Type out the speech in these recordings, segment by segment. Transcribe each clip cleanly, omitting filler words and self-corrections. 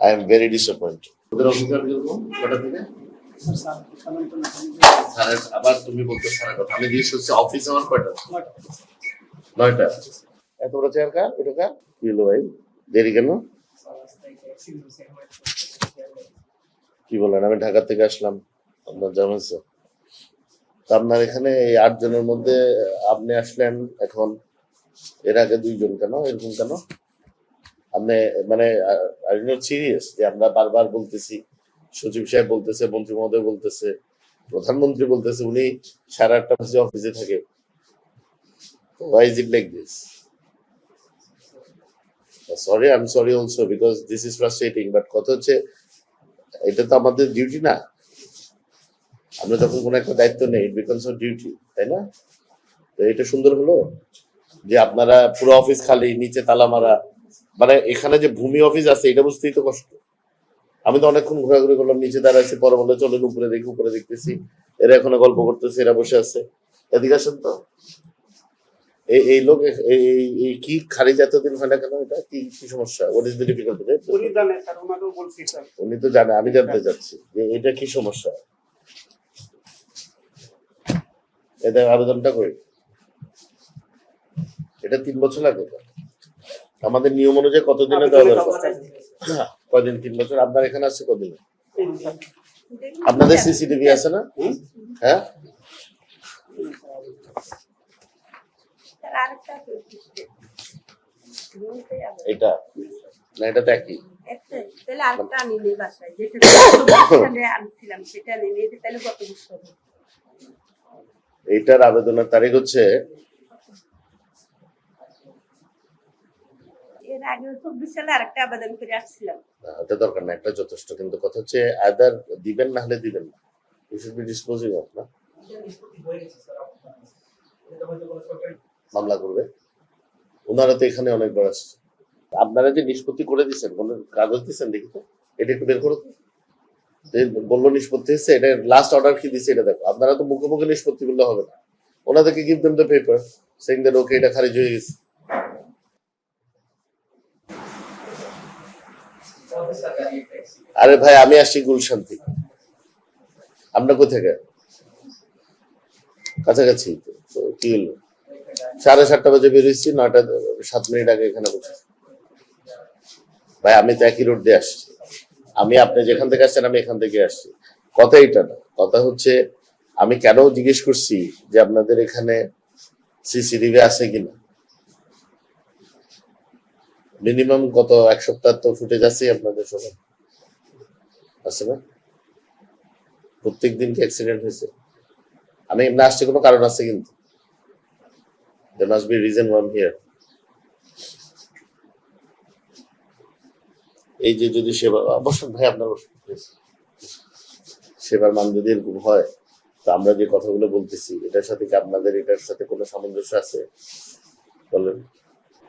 I am very disappointed. ওদের officer বলবো কটা থেকে স্যারের আবার তুমি বলতে স্যারের কথা আমি জিজ্ঞেস করছি অফিস আমার কয়টা 9টা এত বড় চেয়ার কার ওটা কার কি হলো ভাই দেরি কেন কি বলেন আমি ঢাকা থেকে আসলাম আপনার জামাইছে তা আপনার এখানে এই 8 জনের মধ্যে আপনি আসলেন এখন এর আগে 2 জন কেন এরকম কেন আপনি মানে আর ইউ নট সিরিয়াস যে আমরা বারবার বলতেছি সচিব সাহেব বলতেছে মন্ত্রী মহোদয় বলতেছে প্রধানমন্ত্রী বলতেছে উনি 8:30 বাজে অফিসে থাকে why is it like this sorry I'm sorry also because this is frustrating but কথা হচ্ছে এটা তো আমাদের ডিউটি না আমরা যখন কোনো একটা দায়িত্ব নেই it becomes our duty তাই না তো এটা সুন্দর হলো যে আপনারা পুরো অফিস খালি নিচে তালা মারা মানে এখানে যে ভূমি অফিস আছে এটা বুঝতেই তো কষ্ট আমি তো অনেকক্ষণ ঘোরাঘুরি করলাম নিচে দাঁড়াইছি পরে বলে চলেন উপরে দেখি উপরে দেখতেছি এরা এখানে গল্প করতেছে এরা বসে আছে এদিকে আসেন তো এই লোক এই কি খারিজ এতদিন হয় না কেন এটা কি কি সমস্যা হোয়াট ইজ দ্য ডিফিকাল্টি উনি তো জানে আমি জানতে চাচ্ছি যে এটা কি সমস্যা এটা আবেদনটা করি এটা 3 বছর লাগে আমাদের নিয়ম অনুযায়ী কতদিনে দেওয়া দরকার কয়দিন 3 বছর আপনার এখানে আছে কতদিন আপনাদের সিসিটিভি আছে না হ্যাঁ এটা না এটা তো একই এইটার আবেদনের তারিখ হচ্ছে ওটা দরকার না একটা যথেষ্ট কিন্তু কথা হচ্ছে আদার দিবেন না হলে দিবেন না you should be disposing of না মামলা করবে ওনারা তো এখানে অনেকবার আসছে আপনারা যে নিষ্পত্তি করে দিচ্ছেন কোন কাগজ দিচ্ছেন দেখি তো এটা একটু বের করো বললো নিষ্পত্তি হচ্ছে এটা লাস্ট অর্ডার কি দিচ্ছে এটা দেখো আপনারা তো মুখে মুখে নিষ্পত্তি করলে হবে না ওনাদেরকে give them the paper saying that okay এটা খারিজ হয়ে গেছে আরে ভাই আমি আসছি গুলশান থেকে আমরা কোথেকে কাছাকাছি তো কি হলো 7:30 বাজে বেরিয়েছি 9:07 আগে এখানে বসেছি ভাই আমি তো একই রোড দিয়ে আসছি আমি আপনি যেখান থেকে আসছেন আমি এখান থেকে আসছি কথা এটা না কথা হচ্ছে আমি কেন জিজ্ঞেস করছি যে আপনাদের এখানে সিসিটিভি আছে কিনা মিনিমাম কত 1 সপ্তাহ তো ফুটেজ আছে আপনাদের সবাই আছে না প্রত্যেকদিন কি অ্যাক্সিডেন্ট হয়েছে আমি এমনি আসছি কোনো কারণ আছে কিন্তু there must be reason why I'm here এই যে যদি সেবা অবশ্যই ভাই আপনার সেবার মান যদি এরকম হয় তো আমরা যে কথাগুলো বলতেছি এটার সাথে কি আপনাদের এটার সাথে কোনো সামঞ্জস্য আছে বলেন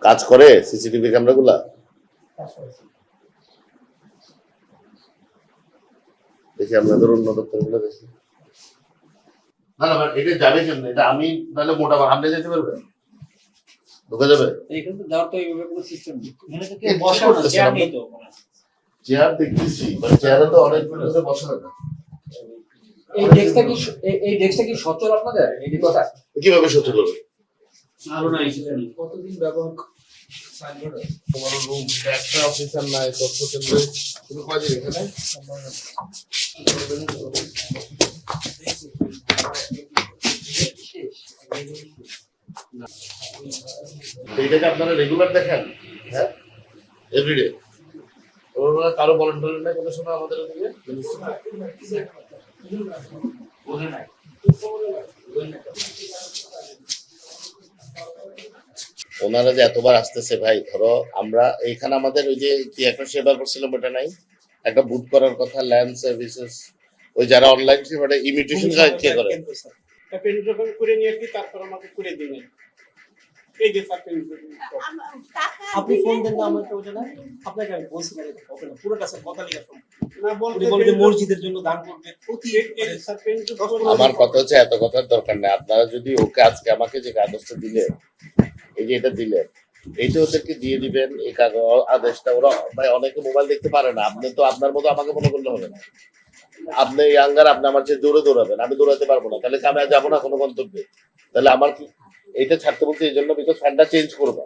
কাজ করে সিসিটিভি ক্যামেরা গুলা দেখি আপনাদের অন্য দপ্তর গুলো দেখি না না এটা যাবে কেমন এটা আমি তাহলে মোটা আপনি যেতে পারবেন ঢোকা যাবে এইখানে যাওয়ার তো এইভাবে কোনো সিস্টেম নেই এখানে তো কেউ বসে না চেয়ার নেই তো চেয়ার দেখতেছি বাট চেয়ারে তো অনেক লোকে বসে না এই ডেস্কটা কি সচল আপনাদের এই কথা কিভাবে সচল হবে আরো নাই সেটা নেই কতদিন ব্যবহার তোমার রুম একটা অফিসার নাই তথ্য কেন্দ্রে তুমি কয়দিন এখানে এইটাকে আপনারা রেগুলার দেখেন হ্যাঁ এভরিডে ওরা কারো ভলান্টিয়ার নাই কোনো সময় আমাদের ওদিকে ওনারা যে এতবার আসতেছে ভাই ধরো আমরা এইখানে আমাদের ওই যে কি একটা সেবা করছিলাম ওটা নাই একটা বুট করার কথা ল্যান্ড সার্ভিসেস ওই যারা অনলাইন সেবাটা ইমিটেশন কে করে করে নিয়ে আসি তারপর আমাকে করে দিবেন এই যে আপনি ফোন দেন না আমাকে ওটা না আপনাকে আমি বলছি না পুরোটা স্যার কথা লেখা না বলতে মসজিদের জন্য দান করবে আমার কথা হচ্ছে এত কথার দরকার নেই আপনারা যদি ওকে আজকে আমাকে যে কাগজটা দিলে এই যে এটা দিলে এইটা ওদেরকে দিয়ে দিবেন, এই কাগজ আদেশটা। ওরা ভাই অনেকে মোবাইল দেখতে পারে না, আপনি তো আপনার মতো আমাকে মনে করলে হবে না। আপনি ইয়াঙ্গার, আপনি আমার চেয়ে জোরে দৌড়াবেন, আমি দৌড়াতে পারবো না, তাহলে কি আমি আর যাবো না কোনো গন্তব্যে? তাহলে আমার কি এইটা ছাড়তে বলতে এই জন্য, বিকজ ফ্যানটা চেঞ্জ করবো।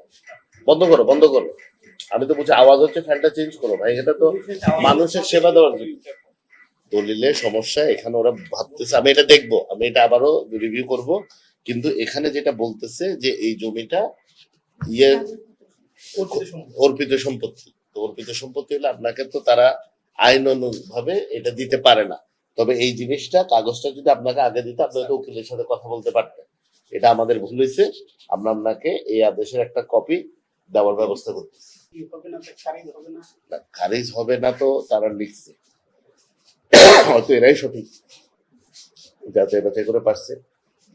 বন্ধ করো, বন্ধ করো। আমি তো বুঝছি আওয়াজ হচ্ছে, ফ্যানটা চেঞ্জ করো ভাই, এটা তো মানুষের সেবা দেওয়ার জন্য। দলিলে সমস্যা এখানে ওরা ভাবতেছে, আমি এটা দেখবো, আমি এটা আবারও রিভিউ করব। কিন্তু এখানে যেটা বলতেছে যে এই জমিটা ইয়ে অর্পিত সম্পত্তি, তো অর্পিত সম্পত্তি হলে আপনাকে তো তারা আইন ভাবে এটা দিতে পারে না। তবে এই জিনিসটা, কাগজটা যদি আপনাকে আগে দিতে, আপনি তো উকিলের সাথে কথা বলতে পারতেন। এটা আমাদের ভুল হয়েছে, আমরা আপনাকে এই আদেশের একটা কপি দেওয়ার ব্যবস্থা করতেছি। কি হবে না, তো খারিজ হবে না। না, খারিজ হবে না তো তারা লিখছে, হয়তো এরাই সঠিক যাচাই বাছাই করে পারছে।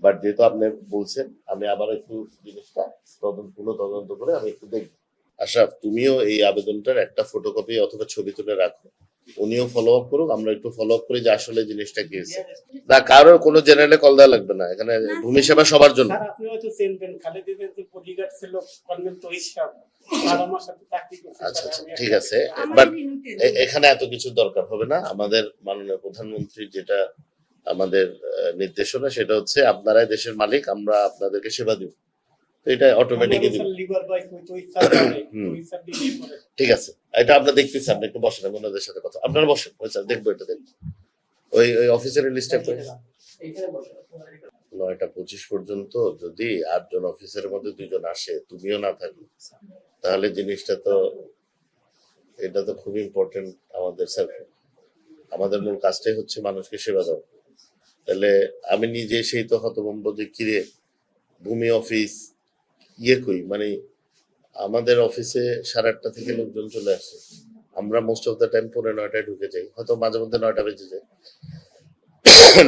বাট যেহেতু আপনি বলছেন, আমি আবার একটু জিনিসটা তদন্ত করে আমি একটু দেখবো। আশরাফ, তুমিও এই আবেদনটার একটা ফটোকপি অথবা ছবি তুলে রাখো, উনিও ফলো আপ করুক, আমরা একটু ফলো আপ করি যে আসলে জিনিসটা কি হয়েছে। না, কারোর কোনো জেনারেলে কল দেওয়া লাগবে না, এখানে ভূমি সেবা সবার জন্য। স্যার আপনি হয়তো চিনবেন, খালেদ ইবেন যে বডিগার্ড ছিল কর্নেল তহিদ সাহেব, তার আমার সাথে চাকরি করছে। আচ্ছা স্যার, আচ্ছা, আমি ঠিক একটা- আছে, বাট এখানে এত কিছু দরকার হবে না। আমাদের মাননীয় প্রধানমন্ত্রীর যেটা আমাদের নির্দেশনা, সেটা হচ্ছে আপনারাই দেশের মালিক, আমরা আপনাদেরকে সেবা দিব, তো এটা অটোমেটিকই দিব। আমারও স্যার লিভার বাইক ওই তহিদ স্যার জানে, তহিদ স্যার দিয়ে করে। ঠিক আছে, এটা আমরা দেখতেছি, আপনি একটু বসেন, আমি ওনাদের সাথে কথা, আপনারা বসেন, ওই স্যার দেখবো, এটা দেখবো। ওই ওই অফিসারের লিস্টে এইখানে বসে 9টা 25 পর্যন্ত যদি 8 জন অফিসারের মধ্যে 2 জন আসে, তুমিও না থাকো, তাহলে জিনিসটা তো, এটা তো খুব ইম্পর্টেন্ট আমাদের স্যার। আমাদের মূল কাজটাই হচ্ছে মানুষকে সেবা দেওয়া। তাহলে আমি নিজে সেই তো হতভম্ব যে কিরে, ভূমি অফিস ইয়ে কই, মানে আমাদের অফিসে 8:30 থেকে লোকজন চলে আসে, আমরা মোস্ট অফ দ্য টাইম 9:45 ঢুকে যাই, হয়তো মাঝে মধ্যে 9টা বেজে যায়।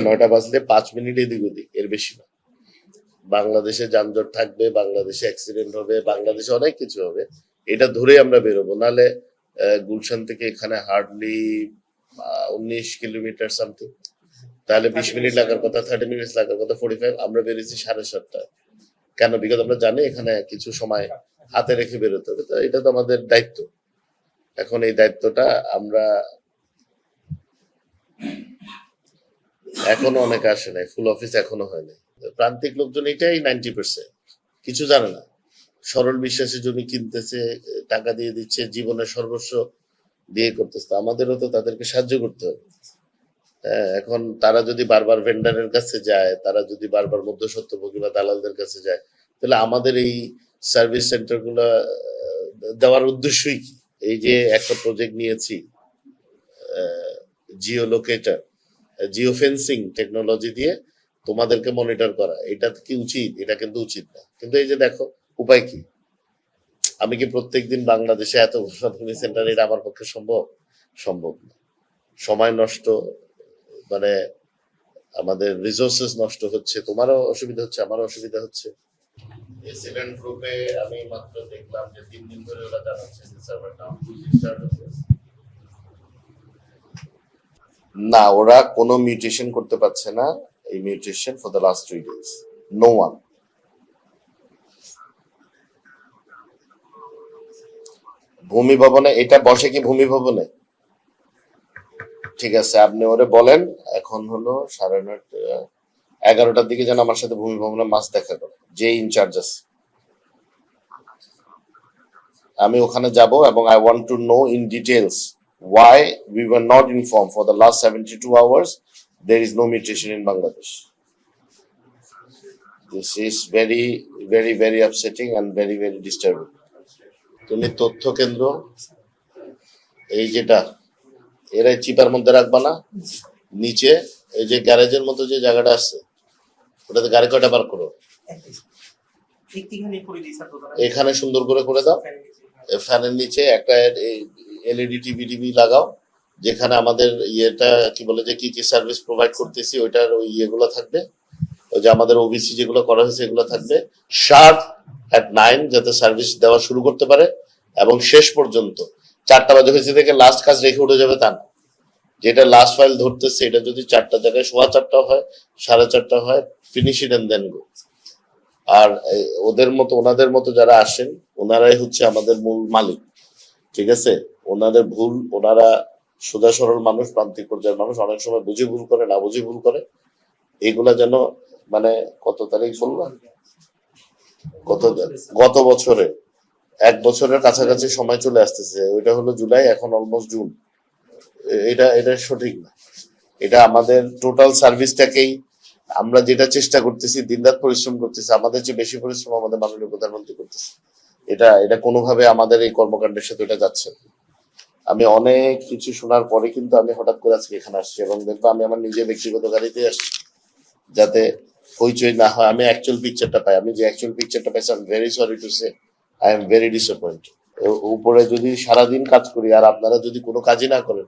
9টা বাজলে 5 মিনিট এদিক ওদিক, এর বেশি না। বাংলাদেশে যানজট থাকবে, বাংলাদেশে অ্যাক্সিডেন্ট হবে, বাংলাদেশে অনেক কিছু হবে, এটা ধরে আমরা বেরোবো। নাহলে গুলশান থেকে এখানে হার্ডলি 19 কিলোমিটার সামথিং, তাহলে 20 মিনিট লাগার কথা, 30 মিনিট লাগার কথা, 45, আমরা বেরিয়েছি 7:30টায়। কেন? বিকজ আমরা জানি এখানে কিছু সময় হাতে রেখে বেরোতে হবে, তো এটা তো আমাদের দায়িত্ব। এখন এই দায়িত্বটা আমরা, এখনো অনেকে আসে নাই, ফুল অফিস এখনো হয় নাই। প্রান্তিক লোকজন এটাই 90% কিছু জানে না। সরল বিশ্বাসে জমি কিনতেছে, টাকা দিয়ে দিচ্ছে, জীবনের সর্বস্ব দিয়ে করতেছে, তো আমাদেরও তো তাদেরকে সাহায্য করতে হবে। হ্যাঁ, এখন তারা যদি বারবার ভেন্ডারের কাছে যায়, তারা যদি বারবার মধ্যস্বত্বভোগী বা দালালদের কাছে যায়, তাহলে আমাদের এই সার্ভিস সেন্টার গুলা দেওয়ার উদ্দেশ্যই কি? এই যে একটা প্রজেক্ট নিয়েছি, Jio locator, Jio fencing technology দিয়ে তোমাদেরকে মনিটর করা, এটা কি উচিত? এটা কিন্তু উচিত না। কিন্তু এই যে দেখো, উপায় কি? আমি কি প্রত্যেকদিন বাংলাদেশে এত ভূমি সেন্টার, এটা আমার পক্ষে সম্ভব? সম্ভব না। সময় নষ্ট, মানে আমাদের রিসোর্সেস নষ্ট হচ্ছে, তোমারও অসুবিধা হচ্ছে, আমারও অসুবিধা হচ্ছে। এসিডেন্ট গ্রুপে আমি মাত্র দেখলাম যে 3 দিন ধরে ওরা জানাচ্ছে যে সার্ভার ডাউন, না, ওরা কোনো মিউটেশন করতে পারছে না। এই mutation for the last 3 days, no one. ভূমি ভবনে এটা বসে কি? ভূমি ভবনে ঠিক আছে, আপনি ওরে বলেন এখন হলো 9:30, 11টার দিকে যেন আমার সাথে ভূমি ভবনে মাছ দেখা করে, যে ইনচার্জ আছে। আমি ওখানে যাব এবং I want to know in details why we were not informed for the last 72 hours there is no mutation in Bangladesh. This is very very very upsetting and very very disturbing. তুমি তথ্য কেন্দ্র এই যেটা, এরা চিপার মধ্যে রাখবা না, নিচে এই যে গ্যারেজের মতো যে জায়গাটা আছে, ওটাতে গাড়ি কয়টা বার করো, একটিখানি করে দিই স্যার তো তারা। এখানে সুন্দর করে করে দাও। ফ্যানের নিচে একটা এলইডি টিভি লাগাও, যেখানে আমাদের ইয়েটা কি বলে যে কি কি সার্ভিস প্রোভাইড করতেছি ওইটার ওই ইয়েগুলো থাকবে, ওই যে আমাদের ওবিসি যেগুলো করা হয়েছে এগুলো থাকবে। শার্প at 9 যাতে সার্ভিস দেওয়া শুরু করতে পারে, এবং শেষ পর্যন্ত 4টা বাজে হয়েছে থেকে লাস্ট কাজ রেখে উঠে যাবে তা না। যেটা লাস্ট ফাইল ধরতেছে এটা যদি 4টা জায়গায় 4:15 হয়, 4:30 হয়, ফিনিশ ইট এন্ড দেন গো। আর ওনাদের মতো যারা আসেন ওনারাই হচ্ছে আমাদের মূল মালিক, ঠিক আছে? ওনাদের ভুল, ওনারা সোজা সরল মানুষ, প্রান্তিক পর্যায়ের মানুষ, অনেক সময় বুঝে ভুল করে, না বুঝে ভুল করে। এগুলা যেন মানে কত তারিখ বললাম, গত বছরে 1 বছরের কাছাকাছি সময় চলে আসতেছে, ওইটা হলো জুলাই, এখন অলমোস্ট জুন। এটা সঠিক না। এটা আমাদের টোটাল সার্ভিসটাকেই আমরা যেটা চেষ্টা করতেছি, দিনরাত পরিশ্রম করতেছি, আমাদের চেয়ে বেশি পরিশ্রম আমাদের মাননীয় প্রধানমন্ত্রী করতেছে। এটা কোনোভাবে আমাদের এই কর্মকাণ্ডের সাথে এটা যাচ্ছে না। আমি অনেক কিছু শোনার পরে কিন্তু আমি হঠাৎ করে আজকে এখানে আসছি, এবং দেখবো আমি আমার নিজের ব্যক্তিগত গাড়িতে আসছি, যাতে হইচই না হয়, আমি অ্যাকচুয়াল পিকচারটা পাই। আমি যে অ্যাকচুয়াল পিকচারটা পাইছি, I am very sorry to say, I am very disappointed. উপরে যদি সারাদিন কাজ করি আর আপনারা যদি কোনো কাজই না করেন,